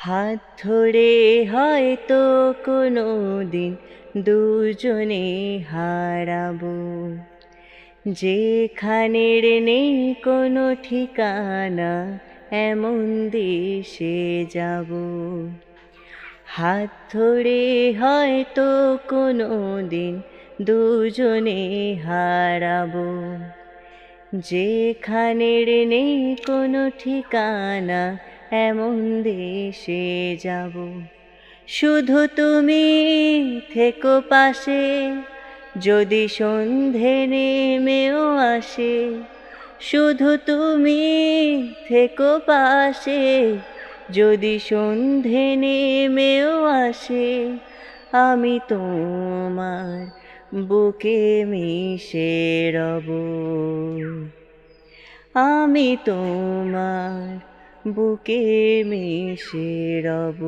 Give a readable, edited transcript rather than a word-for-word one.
হাত ধরে হয়তো কোনো দিন দুজনে হারাবো, যেখানের নেই কোনো ঠিকানা এমন দেশে যাব। হাত ধরে হয়তো কোনো দিন দুজনে হারাবো, যেখানের নেই কোনো ঠিকানা এমন দেশে যাব। শুধু তুমি থেকো পাশে, যদি সন্ধে নেমেও আসে। শুধু তুমি থেকো পাশে, যদি সন্ধে নেমেও আসে। আমি তোমার বুকে মিশে রব, আমি তোমার বুকে মিশে রব।